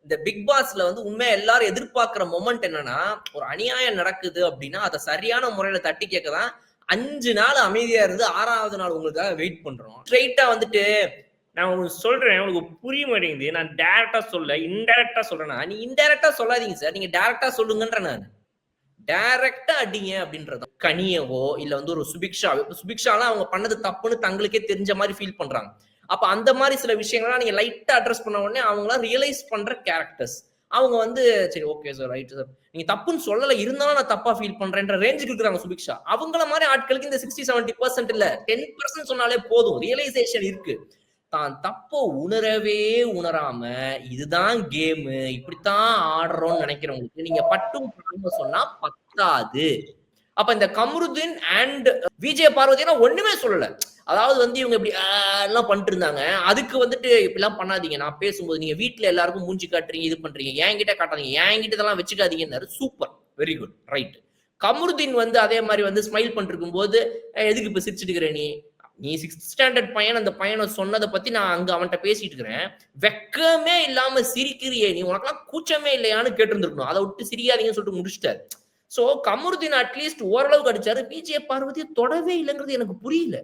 இந்த பிக் பாஸ்ல வந்து உண்மையா எல்லாரும் எதிர்பார்க்கிற மொமெண்ட் என்னன்னா, ஒரு அநியாயம் நடக்குது அப்படின்னா, அத சரியான முறையில தட்டி கேட்க தான் 5 நாள் அமைதியா இருந்து 6வது நாள் உங்களுக்காக வெயிட் பண்றோம். ஸ்ட்ரெய்ட்டா வந்துட்டு நான் உங்களுக்கு சொல்றேன். உங்களுக்கு புரிய மாட்டேங்குது. நான் டைரக்ட்டா சொல்லல. இன்டைரக்ட்டா சொல்றேனா, நீ இன்டைரக்ட்டா சொல்லாதீங்க சார். நீங்க டைரக்ட்டா சொல்லுங்கன்றேன் நானு. டைரக்ட்டா அடிங்க அப்படின்றது. கனியவோ, இல்ல வந்து ஒரு சுபிக்ஷா சுபிக்ஷாலாம் அவங்க பண்ணது தப்புன்னு தங்களுக்கே தெரிஞ்ச மாரி ஃபீல் பண்றாங்க. அப்ப அந்த மாரி சில விஷயங்கள்லாம் நீங்க லைட்டா அட்ரஸ் பண்ண உடனே அவங்கலாம் ரியலைஸ் பண்ற கேரக்டர்ஸ். அவங்க வந்து சரி ஓகே சார், ரைட் சார். நீங்க தப்புன்னு சொல்லல. இருந்தாலும் நான் தப்பா ஃபீல் பண்றேன்ற ரேஞ்சுக்கு இருக்கிறாங்க சுபிக்ஷா. அவங்கள மாரி ஆட்களுக்கு இந்த 60, 70% இல்ல. 10% சொன்னாலே போதும். ரியலைசேஷன் இருக்கு. தான் தப்ப உணரவே உணராம, இதுதான் கேமு, இப்படித்தான் ஆடுறோம்னு நெனைக்கிறவங்களுக்கு, நீங்க பட்டும் படாம சொன்னா பத்தாது. அப்ப இந்த கம்ருதீன் அண்ட் விஜய் பார்வதினா ஒண்ணுமே சொல்லல. அதாவது வந்து இவங்க இப்படி எல்லாம் பண்ணிட்டு இருந்தாங்க. அதுக்கு வந்துட்டு இப்படிலாம் பண்ணாதீங்க. நான் பேசும்போது நீங்க வீட்ல எல்லாருக்கும் மூஞ்சி காட்டுறீங்க, இது பண்றீங்க. என்கிட்ட காட்டாதீங்க. என்கிட்ட இதெல்லாம் வச்சுக்காதீங்கன்னாரு. Super. Very good. Right. Kamruddin வந்து அதே மாரி வந்து ஸ்மைல் பண்ணிட்டு இருக்கும்போது, எதுக்கு இப்ப சிரிச்சுட்டு இருக்கிற நீ? நீ 6த் ஸ்டாண்டர்ட் பையன் அந்த பையன சொன்னத பத்தி நான் அங்க அவன்ட்ட பேசிட்டு இருக்கிறேன். வெட்கமே இல்லாம சிரிக்கிறியே நீ! உனக்கெல்லாம் கூச்சமே இல்லையான்னு கேட்டிருந்திருக்கணும். அத விட்டு சிரிக்காதீங்கன்னு சொல்லிட்டு முடிச்சுட்டாரு. சோ கமருதீன் அட்லீஸ்ட் ஓரளவுக்கு அடிச்சாரு. விஜய பார்வதிய தொடவே இல்லங்கிறது எனக்கு புரியல.